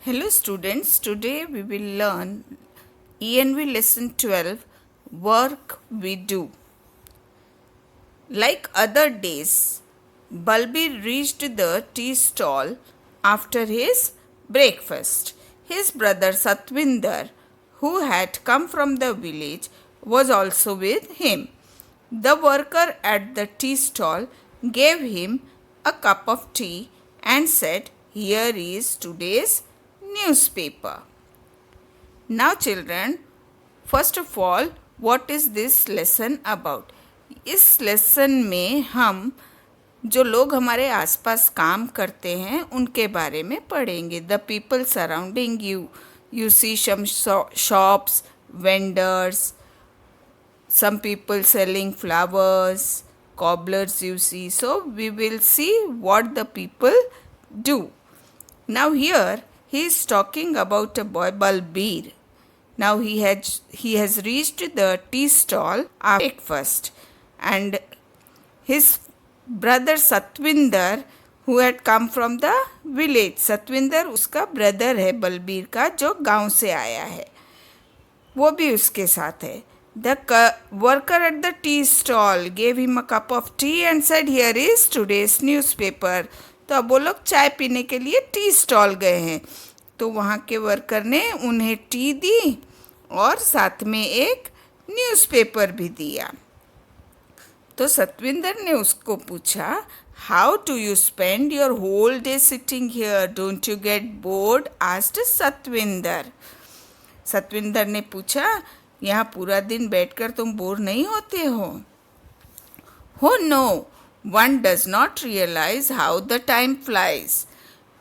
Hello students, today we will learn ENV lesson 12 work we do. Like other days, Balbir reached the tea stall after his breakfast. His brother Satvinder, who had come from the village, was also with him. The worker at the tea stall gave him a cup of tea and said, "Here is today's newspaper." Now children, first of all, what is this lesson about? इस lesson में हम जो लोग हमारे आसपास काम करते हैं उनके बारे में पढ़ेंगे. The people surrounding you see some shops, vendors, some people selling flowers, cobblers you see. So we will see what the people do. Now here he is talking about a boy Balbir. Now he has reached the tea stall after breakfast, and his brother Satvinder, who had come from the village. Satvinder उसका brother है बलबीर का, जो गांव से आया है, वो भी उसके साथ है. The worker at the tea stall gave him a cup of tea and said, "Here is today's newspaper." तो अब वो लोग चाय पीने के लिए टी स्टॉल गए हैं, तो वहाँ के वर्कर ने उन्हें टी दी और साथ में एक न्यूज़पेपर भी दिया. तो सतविंदर ने उसको पूछा, "how do you spend your whole day sitting here? Don't you get bored?" Asked Satwinder. Satwinder ने पूछा, यहाँ पूरा दिन बैठकर तुम बोर नहीं होते हो? "Oh no, one does not realize how the time flies.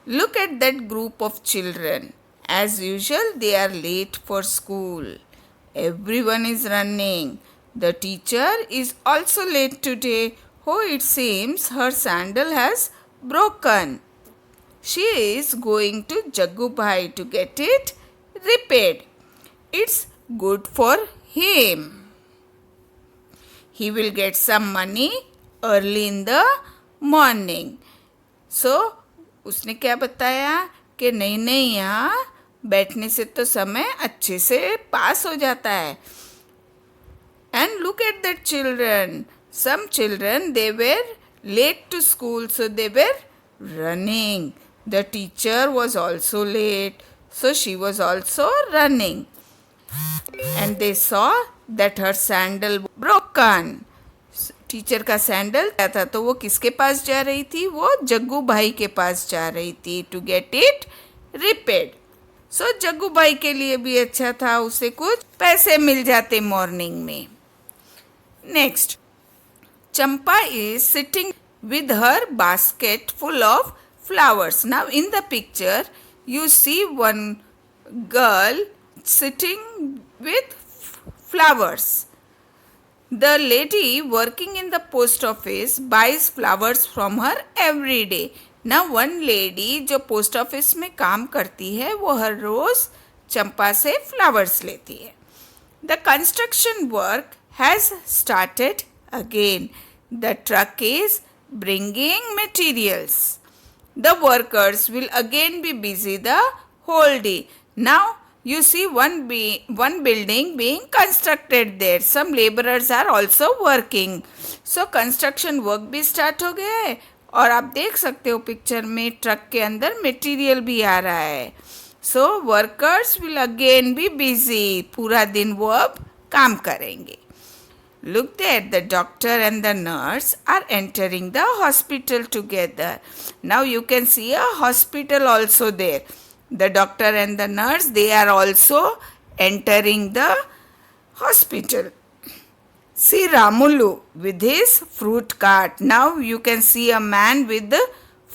Look at that group of children. As usual, they are late for school. Everyone is running. The teacher is also late today. Oh, it seems her sandal has broken. She is going to Jaggu Bhai to get it repaired. It's good for him. He will get some money early in the morning." So उसने क्या बताया कि नहीं यहाँ बैठने से तो समय अच्छे से पास हो जाता है. And look at the children. Some children, they were late to school, so they were running. The teacher was also late, so she was also running. And they saw that her sandal broken. Teacher का sandal क्या था, तो वो किसके पास जा रही थी? वो जग्गू भाई के पास जा रही थी टू गेट इट रिपेयर्ड. सो जग्गू भाई के लिए भी अच्छा था, उसे कुछ पैसे मिल जाते मॉर्निंग में. Next, Champa is sitting with her basket full of flowers. Now in the picture you see one girl sitting with flowers. The lady working in the post office buys flowers from her every day. Now one lady जो post office में काम करती है, वो हर रोज चंपा से flowers लेती है. The construction work has started again. The truck is bringing materials. The workers will again be busy the whole day. Now you see one building being constructed there. Some laborers are also working. So construction work भी start हो गया है, और आप देख सकते हो picture में ट्रक के अंदर मटेरियल भी आ रहा है. So workers will again be busy. पूरा दिन वो अब काम करेंगे. Look there, the doctor and the nurse are entering the hospital together. Now you can see a hospital also there. The doctor and the nurse, they are also entering the hospital. See Ramulu with his fruit cart. Now you can see a man with the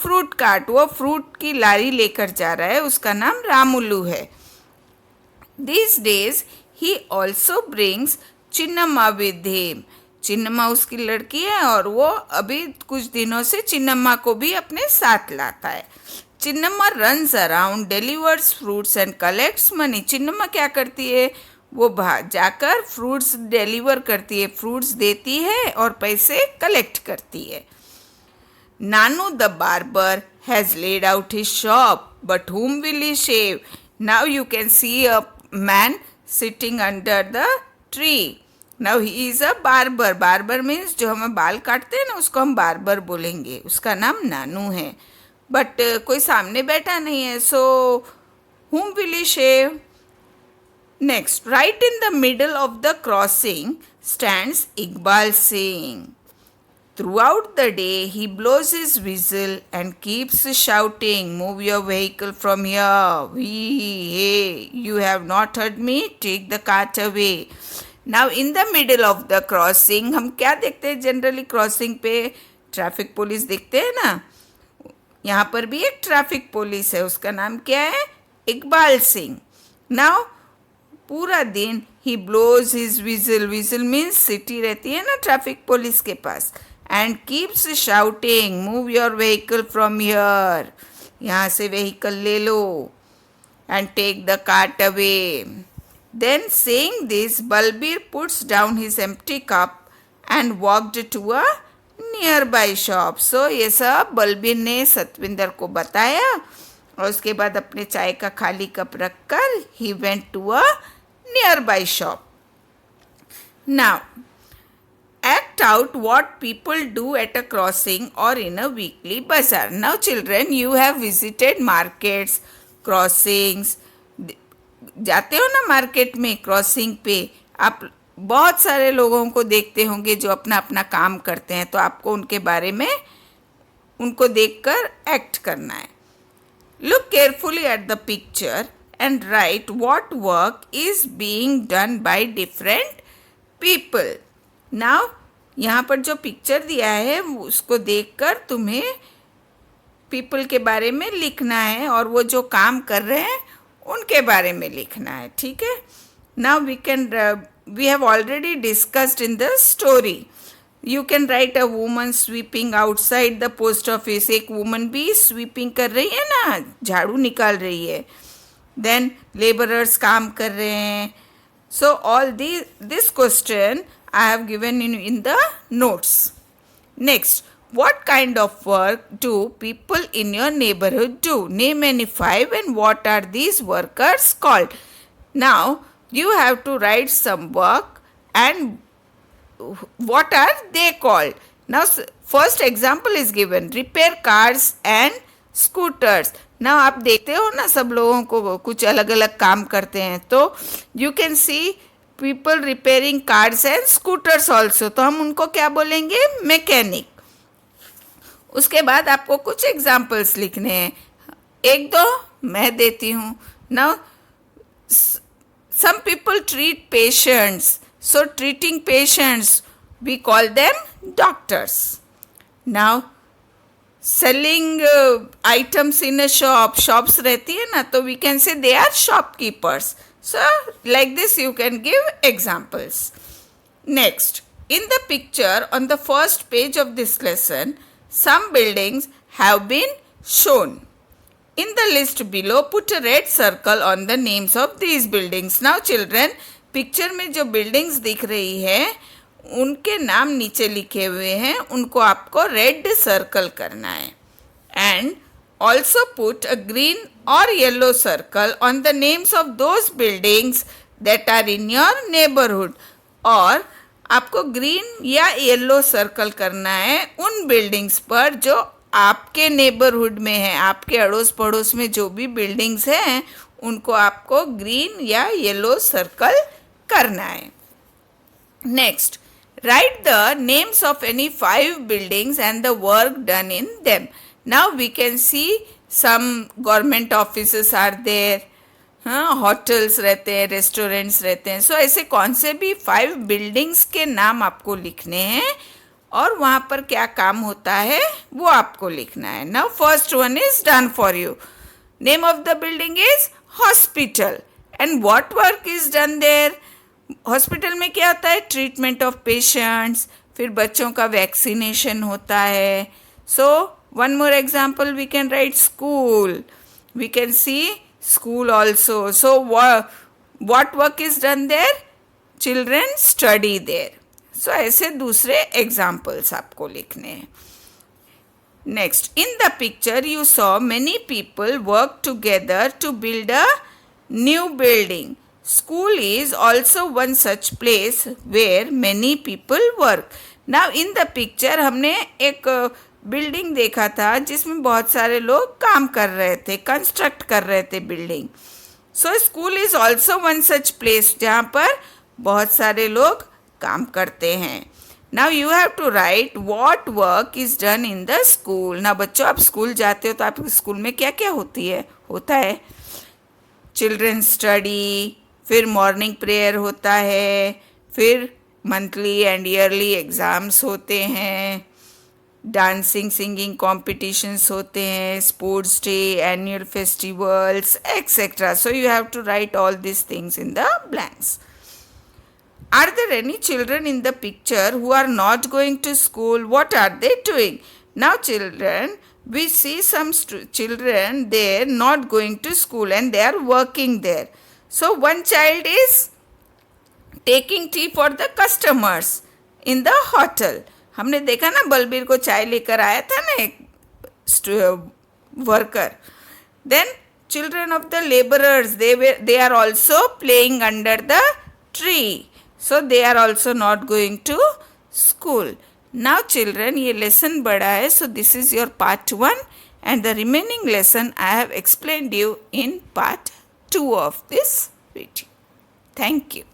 fruit cart. वो fruit की लारी लेकर जा रहा है, उसका नाम रामुलू है. These days he also brings Chinnamma with him. Chinnamma उसकी लड़की है, और वो अभी कुछ दिनों से चिन्नम्मा को भी अपने साथ लाता है. Chinnamma runs around, delivers fruits and collects money. Chinnamma क्या करती है? वो जाकर फ्रूट्स डिलीवर करती है, फ्रूट्स देती है और पैसे कलेक्ट करती है. Nanu the barber has laid out his shop, but whom will he shave? Now you can see a man sitting under the tree. Now he is a barber. Barber means जो हमें बाल काटते हैं ना, उसको हम बार्बर बोलेंगे. उसका नाम नानू है. बट कोई सामने बैठा नहीं है. So whom will he shave? Next, right in the middle of the crossing stands Iqbal Singh. Throughout the day, he blows his whistle and keeps shouting, "Move your vehicle from here. Hey, you have not heard me? Take the cart away." Now, in the middle of the crossing, हम क्या देखते हैं generally crossing पे? Traffic police देखते हैं ना. यहाँ पर भी एक ट्रैफिक पुलिस है. उसका नाम क्या है? इकबाल सिंह. नाउ पूरा दिन ही blows his whistle. Whistle means सिटी रहती है ना ट्रैफिक पुलिस के पास. And keeps shouting, move your vehicle from here. यहाँ से व्हीकल ले लो. And take the cart away. Then saying this, Balbir puts down his empty cup and walked to a nearby shop. So ये सब बलबीर ने सतविंदर को बताया और उसके बाद अपने चाय का खाली कप रखकर ही went to a nearby shop. Now, act out what people do at a crossing or in a weekly bazaar. Now children, you have visited markets, crossings. जाते हो ना मार्केट में, क्रॉसिंग पे आप बहुत सारे लोगों को देखते होंगे जो अपना अपना काम करते हैं. तो आपको उनके बारे में उनको देखकर एक्ट करना है. Look carefully at the picture and write what work is being done by different people. Now, यहाँ पर जो पिक्चर दिया है उसको देखकर तुम्हें people के बारे में लिखना है और वो जो काम कर रहे हैं उनके बारे में लिखना है. ठीक है. Now we have already discussed in the story. You can write a woman sweeping outside the post office. एक woman भी sweeping कर रही है ना, झाड़ू निकाल रही है. Then laborers काम कर रहे हैं. So all this question I have given in the notes. Next, what kind of work do people in your neighborhood do? Name any 5 and what are these workers called? Now you have to write some work and what are they called. Now first example is given, repair cars and scooters. Now आप देखते हो ना सब लोगों को कुछ अलग अलग काम करते हैं. तो you can see people repairing cars and scooters also. तो हम उनको क्या बोलेंगे? मैकेनिक. उसके बाद आपको कुछ एग्जाम्पल्स लिखने हैं. एक दो मैं देती हूँ. Now some people treat patients. So treating patients, we call them doctors. Now selling items in a shop, shops रहती है ना, तो we can say they are shopkeepers. So like this you can give examples. Next, in the picture on the first page of this lesson, some buildings have been shown. In the list below, put a red circle on the names of these buildings. Now children, picture में जो buildings दिख रही है उनके नाम नीचे लिखे हुए हैं, उनको आपको रेड सर्कल करना है. And also put a green और yellow circle on the names of those buildings that are in your neighbourhood. और आपको ग्रीन या येलो सर्कल करना है उन बिल्डिंग्स पर जो आपके नेबरहुड में है. आपके अड़ोस पड़ोस में जो भी बिल्डिंग्स हैं उनको आपको ग्रीन या येलो सर्कल करना है. Next, right the names of any 5 buildings and the work done in them. Now we can see some government offices are there. Hotels रहते हैं, रेस्टोरेंट्स रहते हैं. सो ऐसे कौन से भी 5 बिल्डिंग्स के नाम आपको लिखने हैं और वहाँ पर क्या काम होता है वो आपको लिखना है. Now first one is done for you. Name of the building is hospital. And what work is done there? Hospital में क्या होता है? Treatment of patients. फिर बच्चों का वैक्सीनेशन होता है. So one more example we can write school. We can see school also. So what work is done there? Children study there. So ऐसे दूसरे examples आपको लिखने हैं. Next, in the picture you saw many people work together to build a new building. School is also one such place where many people work. Now in the picture हमने एक building देखा था जिसमें बहुत सारे लोग काम कर रहे थे, कंस्ट्रक्ट कर रहे थे building. So school is also one such place जहाँ पर बहुत सारे लोग काम करते हैं. Now you have to write what work is done in the school. ना बच्चों, आप स्कूल जाते हो तो आपके स्कूल में क्या क्या होता है चिल्ड्रन स्टडी, फिर मॉर्निंग प्रेयर होता है, फिर मंथली एंड ईयरली एग्ज़ाम्स होते हैं, डांसिंग सिंगिंग कॉम्पिटिशन्स होते हैं, sports day, annual festivals etcetera. So you have to write all this things in the blanks. Are there any children in the picture who are not going to school? What are they doing? Now children, we see some children there not going to school and they are working there. So one child is taking tea for the customers in the hotel. हमने देखा ना बलबीर को चाय लेकर आया था ना एक worker. Then children of the laborers, they are also playing under the tree. So they are also not going to school. Now children, ये lesson बड़ा है. So this is your part 1 and the remaining lesson I have explained you in part 2 of this video. Thank you.